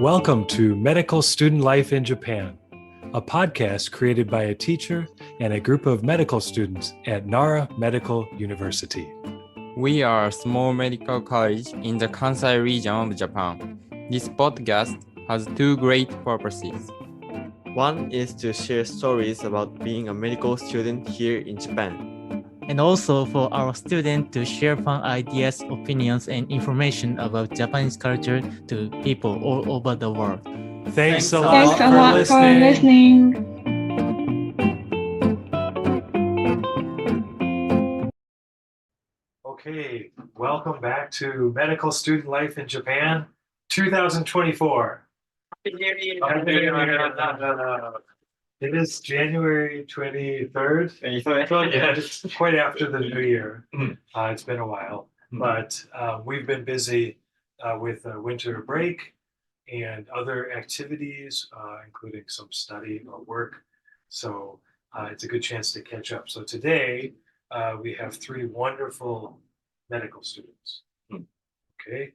Welcome to Medical Student Life in Japan, a podcast created by a teacher and a group of medical students at Nara Medical University. We are a small medical college in the Kansai region of Japan. This podcast has two great purposes. One is to share stories about being a medical student here in Japan. And also for our students to share fun ideas, opinions, and information about Japanese culture to people all over the world. Thanks a Thanks a lot lot for listening. Okay, welcome back to Medical Student Life in Japan 2024. It is January 23rd. Yeah, it's quite after the new year. It's been a while, but we've been busy with winter break and other activities, including some study or work. So it's a good chance to catch up. So today we have three wonderful medical students. Okay,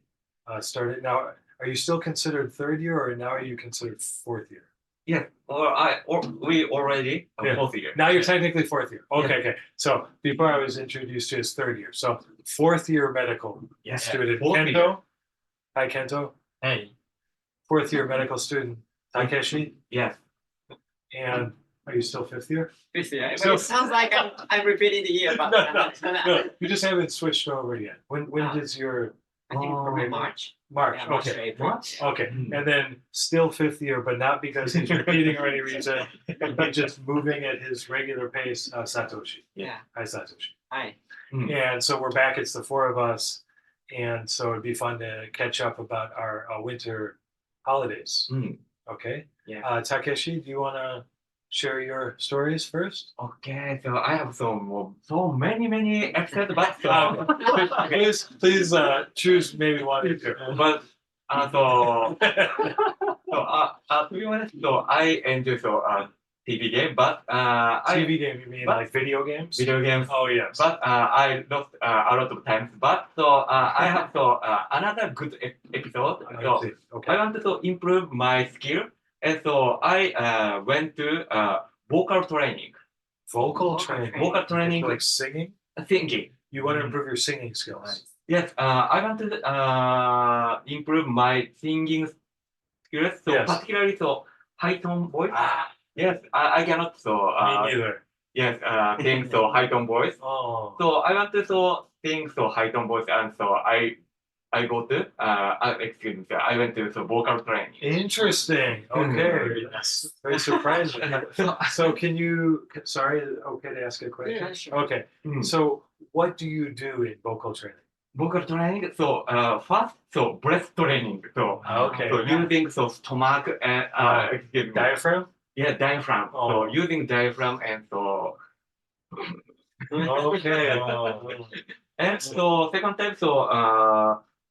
started now. Are you still considered third year, or now are you considered fourth year? Yeah, we already fourth year. Now you're technically fourth year. Okay, okay. So before I was introduced to as third year. So fourth year medical student Kento. Hi Kento. Hey. Fourth year medical student Takeshi. Yes. And are you still fifth year? Fifth year. So- It sounds like I'm repeating the year, but No, you just haven't switched over yet. When does your I think probably March. March? Yeah, March or Okay. April. Okay, and then still fifth year, but not because he's repeating or any reason. He's just moving at his regular pace. Satoshi. Yeah. Hi Satoshi. Hi. And so we're back. It's the four of us, and so it'd be fun to catch up about our winter holidays. Okay. Yeah. Takeshi, do you want to share your stories first? Okay, so I have so many episodes, but Please choose maybe one or two. but to be honest, I enjoy TV game, but TV game, you mean but- like video games? video games. Oh yes. But I lost a lot of times. But I have another good episode. I So see. I Okay. want to improve my skill, and so I went to vocal training. Vocal training. Vocal training, Like singing. singing. You want to improve your singing skills. Yes, I want to improve my singing skills. So Yes. particularly high tone voice. Ah, Yes, I cannot me neither. yes sing high tone voice. Oh. So I want to sing high tone voice, and so I go to excuse me, I went to vocal training. Interesting. Okay. That's very surprising. So can you? Sorry. Okay to ask a question. Yeah, sure. Okay. Mm. So what do you do in vocal training? Vocal training. So first, breath training. So Okay. so using stomach and excuse me. Diaphragm. Yeah, diaphragm. Oh. So using diaphragm and Okay. and second time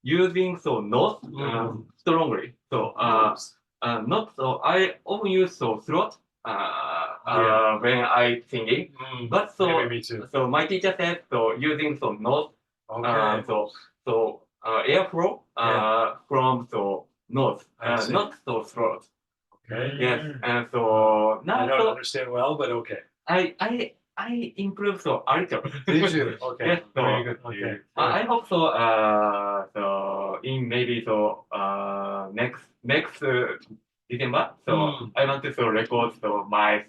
using nose strongly. So not I often use throat when I singing. But Maybe me too. so my teacher said using nose Okay. airflow from nose I see. not throat. Okay. Yes, and I now don't understand well, but okay. I improve a little. Did you? Okay. Yes, Very good. Okay. I hope in maybe next December. I want to record my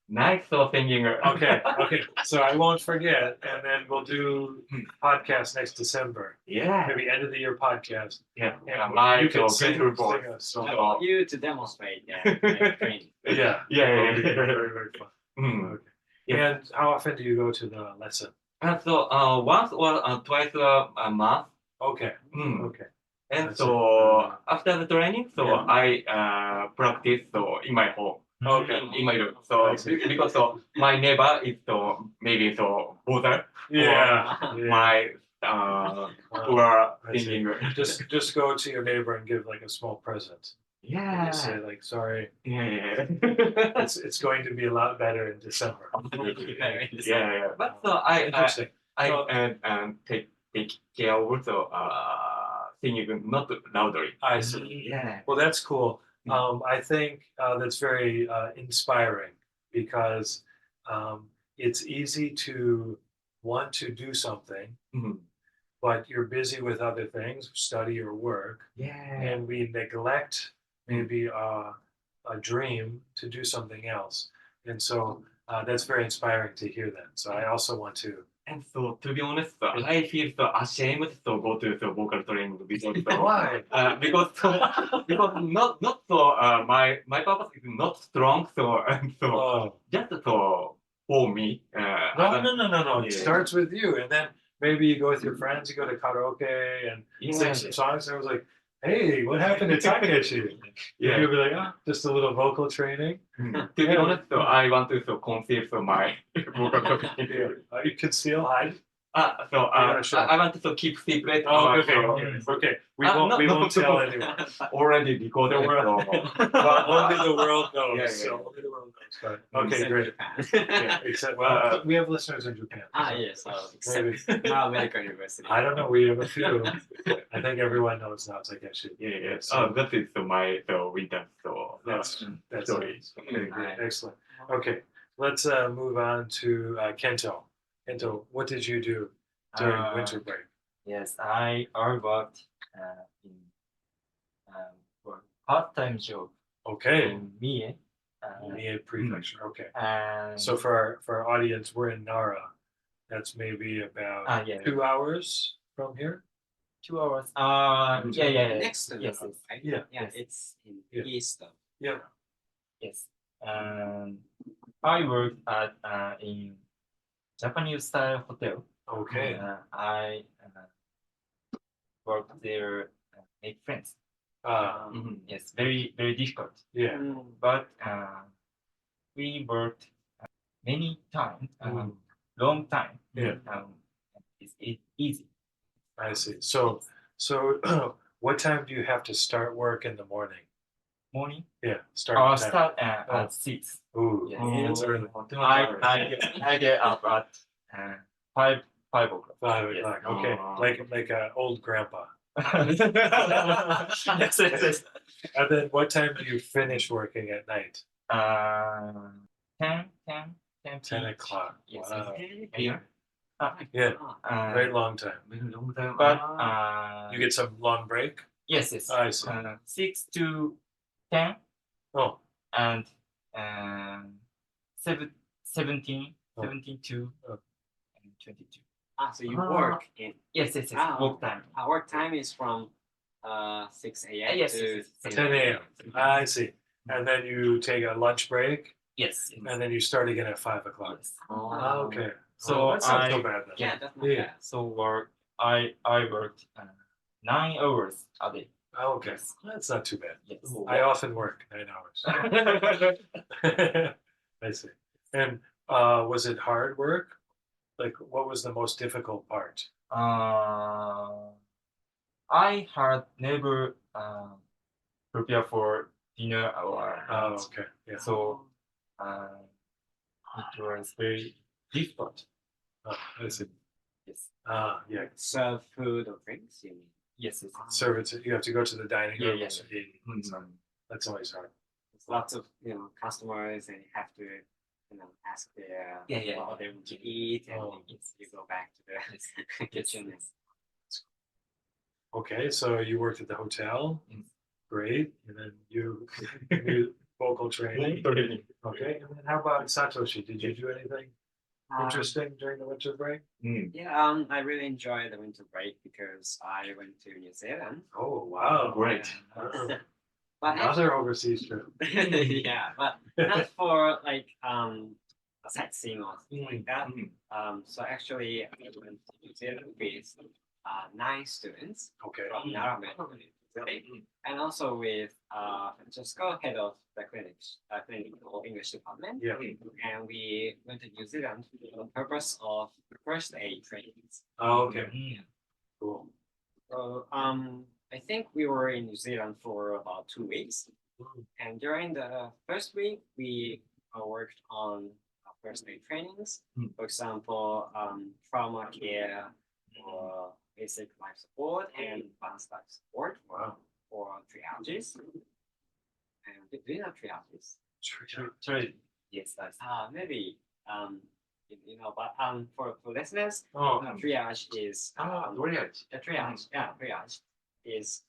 nice singing. Okay. Okay. So I won't forget, and then we'll do podcast next December. Yeah. Maybe end of the year podcast. Yeah. And My you can sing sing report. a song. I want you to demonstrate training. Yeah. Yeah. Very, very fun. Okay. Yeah. And how often do you go to the lesson? And once or twice a month. Okay. Mm. Okay. And That's after the training, Yeah. I practice in my home. Okay. In my room. I see. Because my neighbor is maybe bother Yeah. my who are I see. singing. Just go to your neighbor and give like a small present. Yeah. Just say like, sorry, Yeah. it's going to be a lot better in December. Yeah. But I Interesting. take care of singing not loudly. I see. Yeah. Well, that's cool. Mm. I think that's very inspiring because it's easy to want to do something, Mhm. but you're busy with other things, study or work, Yeah. and we neglect maybe a dream to do something else. And so that's very inspiring to hear that. So I also want to. And so, to be honest, I feel so ashamed to go to the vocal training because Why? because not so my purpose is not strong and so Oh, just so for me. no. It Yeah. starts with you. And then maybe you go with your friends, you go to karaoke and sing Yeah. some songs. And I was like, hey, what happened to Takeshi? Yeah. You'll be like, oh, just a little vocal training. To be honest, so I want to so conceal so my vocal training. Yeah. You conceal, hide. So gonna show. I want to so keep secret. Oh, about, okay. so- Okay. We Ah, won't no, we no, won't tell no. anyone. Already recorded. The world- so- But only the world knows. Yeah, So yeah. only the world knows. But, okay, Except great. Japan. Yeah, except well, we have listeners in Japan. Yes. Maybe. Except American University. I don't know. We have a few. I think everyone knows now. It's like actually. Yeah. So That is my winter. So that's story. okay, great. Right. Excellent. Okay, let's move on to Kento. Kento, what did you do during winter break? Yes, I worked in for part-time job Okay, in Mie, Mie Prefecture. Okay. and So for our audience, we're in Nara. That's maybe about yeah, 2 hours from here. 2 hours. Yeah. Next to Yes, the yes, right? Yeah. Yeah, Yes. it's in Yeah. east of. Yeah. yes. I worked at in Japanese style hotel. Okay. I worked there, make friends. Yes, very difficult, Yeah. but we worked many times, Mm. long time. Yeah. It's easy. I see. So what time do you have to start work in the morning? Morning. Yeah, starting time. Start Oh. at 6. Ooh, Yes. that's early. I get up at 5 o'clock. 5 o'clock. Okay, like an old grandpa. Yes. And then what time do you finish working at night? 10 10 o'clock. Yes. Wow. Yeah. Yeah, very Uh, long time. but You get some long break? yes. I see. 6 to 10 Oh, and 17 Oh. 17 to Oh. 22. So you work in. Yes. Work time. Work time is from 6 a.m. Yes, to yes, yes. 10 a.m. I see. And then you take a lunch break Yes. and then you start again at 5 o'clock. Yes. Okay. So that's not so I- bad then. Yeah, that's not Yeah. bad. So I worked 9 hours a day. Okay, Yes. that's not too bad. Yes. I often work 9 hours. I see. And was it hard work? Like, what was the most difficult part? I had never prepared for dinner or Oh, lunch, okay. Yeah. so it was very difficult. Oh, I see. Yes. Yeah. Serve food or drinks, you mean? Yes. Serve it. You have to go to the dining room. Yeah. and eat. Mhm. That's always hard. There's lots of customers, and you have to ask their Yeah. what they want to eat, and Oh. you go back to the kitchen. And, Okay, so you worked at the hotel. Yes. Great. And then you vocal training. Okay. And then how about Satoshi? Did you do anything interesting during the winter break? I really enjoyed the winter break because I went to New Zealand. Oh, wow. Great. But Another overseas trip. yeah, but not for like sightseeing or something like that. So actually, I went to New Zealand with 9 students Okay. from Nara Medical University, and also with Francesco, head of the clinical English department. Yeah. And we went to New Zealand for the purpose of first aid trainings. Oh, okay. Cool. So I think we were in New Zealand for about 2 weeks. And during the first week, we worked on first aid trainings. For example, trauma care or basic life support and advanced life support Wow. for triages. And do you know triages? Sorry. Yes, that's maybe but for listeners, Oh, triage is Dorian. a triage. Yeah, triage is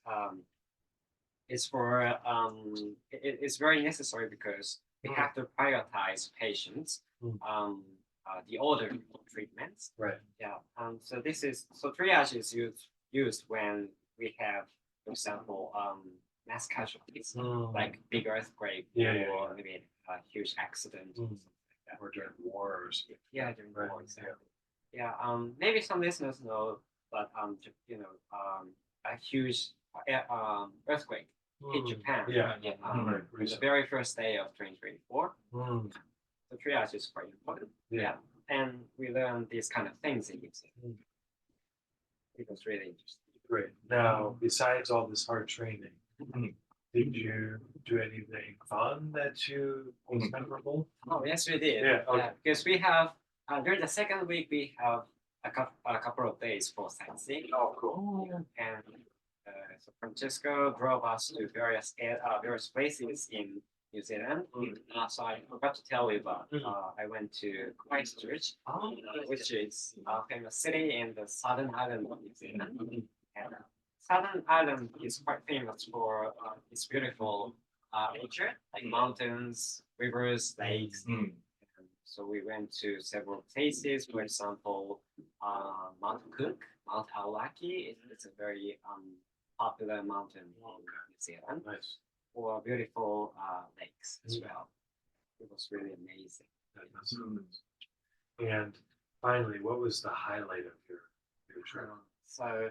for it's very necessary because we have to prioritize patients the order of treatments. Right. Yeah. So triage is used when we have, for example, mass casualties like big earthquake or maybe a huge accident. Or something like that. Or during wars. Yeah, during Right, war, exactly. Yeah. Maybe some listeners know, but a huge earthquake hit Japan. Yeah. On the very first day of 2024. The triage is quite important. Yeah. And we learn these kind of things in music. It was really interesting. Great. Now, besides all this hard training, did you do anything fun that you was memorable? Oh yes, we did. Yeah, okay. Because we have during the second week we have a couple of days for sightseeing. Oh, cool. And so Francesco drove us to various places in New Zealand. So I forgot to tell you, but I went to Christchurch, which is a famous city in the southern island of New Zealand. And southern island is quite famous for its beautiful nature, like mountains, rivers, lakes. And so we went to several places. For example, Mount Cook, Mount Aulaki. It's a very popular mountain in New Zealand. Nice. Or beautiful lakes as well. It was really amazing. That's so nice. And finally, what was the highlight of your trip? So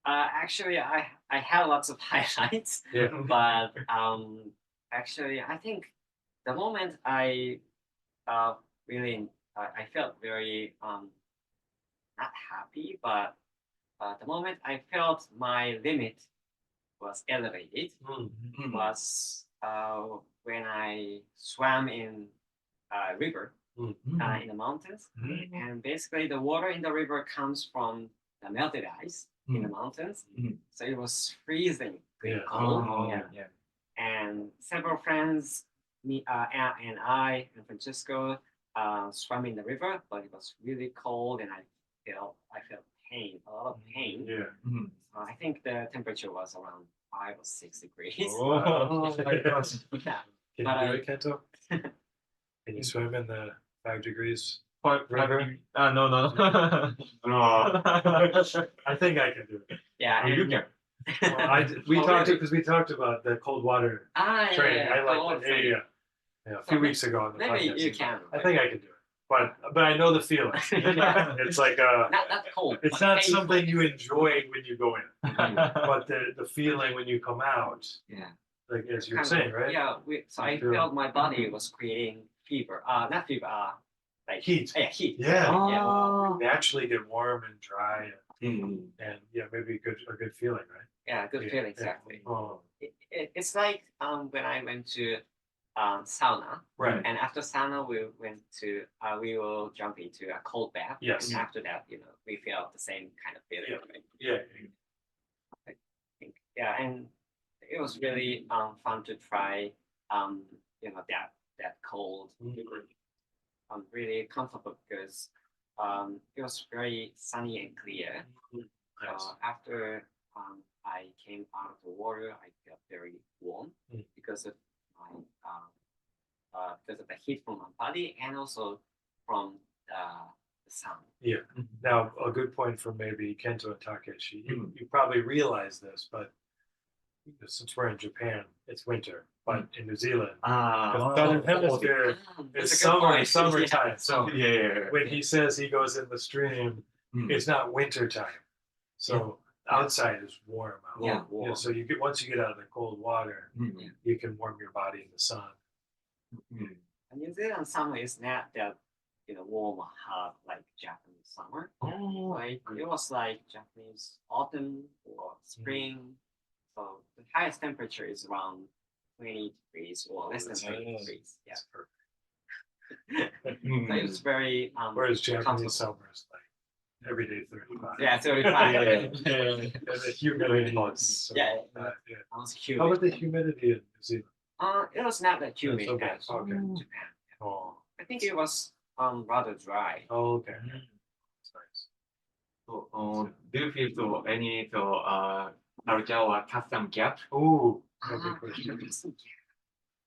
actually, I had lots of highlights. Yeah. But actually, I think the moment I really I felt very not happy, but the moment I felt my limit was elevated was when I swam in a river in the mountains. And basically the water in the river comes from the melted ice in the mountains. So it was freezing pretty cold. Yeah. And several friends, me and I and Francisco swam in the river, but it was really cold and I felt pain, a lot of pain. Yeah. I think the temperature was around 5 or 6 degrees. Oh, my gosh. Yeah. Can But you do it, Kento? Can you swim in the 5 degrees? No. I think I can do it. Yeah. You and- can. Well, we Oh, talked really? because we talked about the cold water training. I like that. Yeah. A few weeks ago on the Maybe podcast. you can. I think I can do it, but I know the feeling. It's like Not cold. it's but not painful. something you enjoy when you go in, but the feeling when you come out, Yeah. like as you were Kind of- saying, right? Yeah. So I Sure. felt my body was creating fever. Not fever. Like Heat. Yeah, heat. Yeah. Yeah. Naturally get warm and dry, and yeah, maybe a good feeling, right? Yeah. Good Yeah, feeling. yeah. Exactly. Oh, It's like when I went to sauna. right. And after sauna, we will jump into a cold bath. Yes. And after that, we feel the same kind of feeling. Yeah. Right? Yeah. Yeah, and it was really fun to try that cold. I'm really comfortable because it was very sunny and clear. Nice. After I came out of the water, I felt very warm because of the heat from my body and also from the sun. Yeah. Now, a good point for maybe Kento and Takeshi. You probably realize this, but since we're in Japan, it's winter. But in New Zealand, the southern hemisphere, That's it's a good point. summertime. So Yeah. when he says he goes in the stream, it's not winter time. So outside is warm out. Yeah, warm. So once you get out of the cold water, you can warm your body in the sun. And New Zealand summer is not that warm or hot like Japanese summer. Like it was like Japanese autumn or spring. So the highest temperature is around 20 degrees or less than 20 degrees. Yeah. That's perfect. So it was very Whereas Japanese comfortable. summer is like every day 35. Yeah, 35. And the humidity was. Yeah. yeah. I was How humid. about the humidity in New Zealand? It was not that humid so bad. as Okay. Japan. Oh, I think it was rather dry. okay. That's nice. So, do you feel so any culture or custom gap? Ooh, Ah, good question.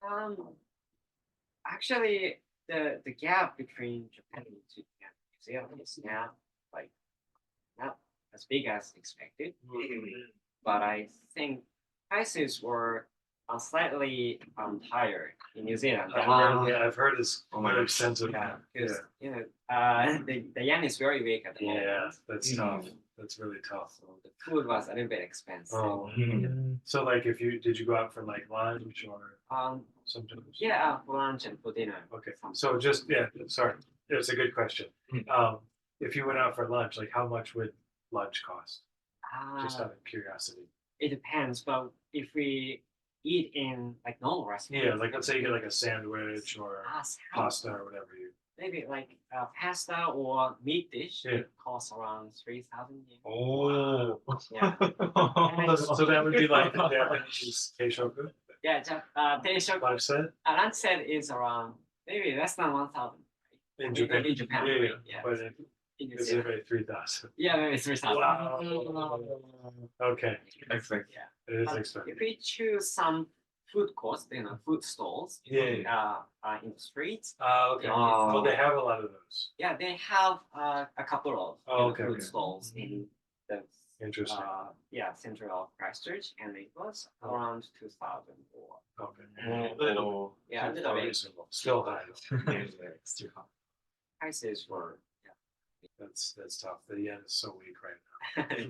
Um, actually, the gap between Japan and New Zealand is now like not as big as expected. But I think prices were slightly higher in New Zealand. I've heard it's Oh my really gosh. expensive. Yeah, Yeah, because the yen is very weak at the moment. yeah, that's tough. That's really tough. So the food was a little bit expensive. Oh, so like if you did you go out for like lunch or sometimes? Yeah, for lunch and for dinner. Okay, so just yeah, sorry, it's a good question. Mm. If you went out for lunch, like how much would lunch cost? Just Ah, out of curiosity. it depends, but if we eat in like normal restaurants, Yeah, like let's say you get like a sandwich or salad, pasta or whatever you. maybe like pasta or meat dish, Yeah. it costs around 3,000 yen. Oh. Yeah. So that would be like the Japanese keishoku Yeah, teishoku, lunch set lunch set is around maybe less than 1,000 in Japan. In Japan, Yeah, right? yeah. Yeah. But in in New Is it Zealand. about 3,000? Yeah, maybe 3,000. Wow. Okay, Expect. Yeah. it is But expensive. if we choose some food courts, food stalls Yeah. in the streets, Okay. Oh. Well, they have a lot of those. yeah, they have a couple of Okay, food okay. stalls in the Interesting. center of Christchurch, and it was Oh. around 2,000 or Okay. Oh. yeah, a little More bit. reasonable. Still high. It's too hot. Prices were That's tough. The yen is so weak right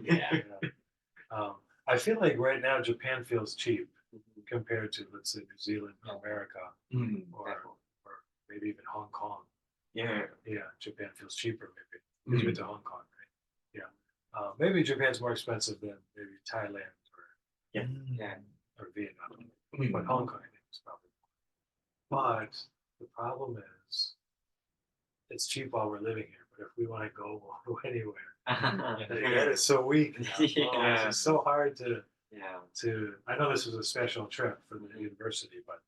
yeah. now. I feel like right now Japan feels cheap compared to let's say New Zealand or America or maybe even Hong Kong. Yeah. Yeah, Japan feels cheaper maybe. Because you went to Hong Kong, right? Yeah. Maybe Japan's more expensive than maybe Thailand Yeah. or Vietnam. But Hong Kong I think is probably more. But the problem is it's cheap while we're living here. But if we want to go, we'll go anywhere. The yen is so weak now. Yeah. It's so hard to Yeah. I know this was a special trip for the university, but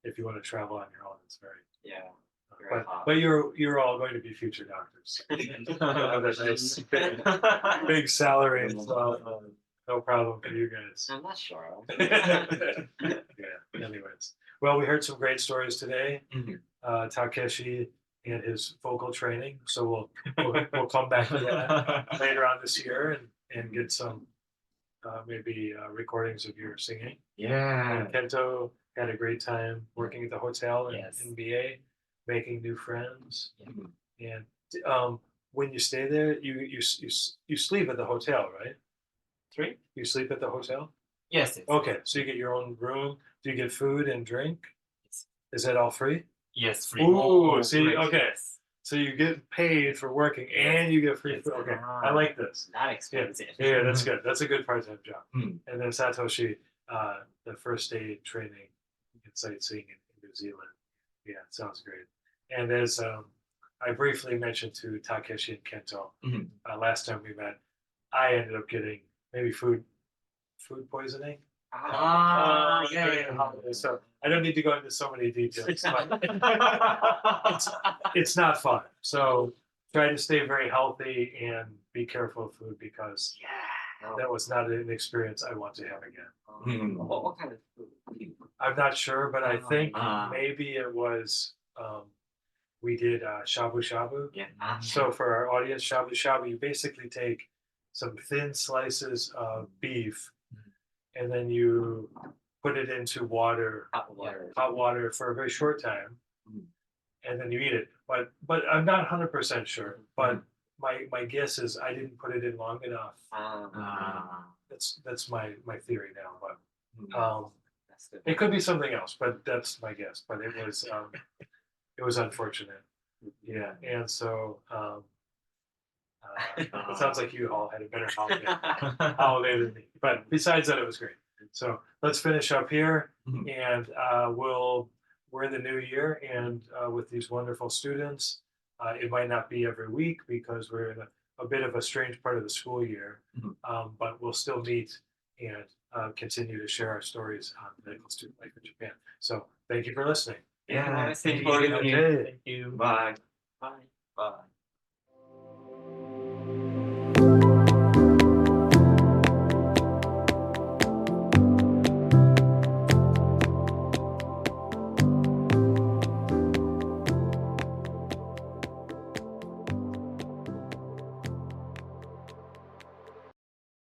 if you want to travel on your own, it's very Yeah. Very hard. but you're all going to be future doctors. You'll have a nice big salary, so no problem for you guys. I'm not sure. Yeah. Anyways, well, we heard some great stories today. Takeshi and his vocal training. So we'll come back to that later on this year and get some maybe recordings of your singing. Yeah. And Kento had a great time working at the hotel in Yes. NBA, making new friends. Yeah. And when you stay there, you sleep at the hotel, right? Three? You sleep at the hotel? Yes. Okay, so you get your own room. Do you get food and drink? Yes. Is that all free? Yes, free. Ooh, see, great. okay. Yes. So you get paid for working and you get free Yes. food. Okay, I like this. Not expensive. Yeah, that's good. That's a good part-time job. Mm. And then Satoshi, the first day training in sightseeing in New Zealand. Yeah, sounds great. And as I briefly mentioned to Takeshi and Kento last time we met, I ended up getting maybe food poisoning. So I don't need to go into so many details, but it's not fun. So try to stay very healthy and be careful of food because that was not an experience I want to have again. What kind of food? I'm not sure, but I think Ah. maybe it was we did shabu shabu. Yeah. So for our audience, shabu shabu, you basically take some thin slices of beef and then you put it into Hot water. hot water for a very short time, and then you eat it. But I'm not 100% sure. But my guess is I didn't put it in long enough. That's my theory now. But That's the it could be something else. But that's my guess. But it was unfortunate. Yeah, and so it sounds like you all had a better holiday than me. But besides that, it was great. So let's finish up here, and we're in the new year, and with these wonderful students, it might not be every week because we're in a bit of a strange part of the school year, but we'll still meet and continue to share our stories on medical student life in Japan. So thank you for listening. Yeah, thank you for listening. Okay. Thank you. Bye. Bye. Bye.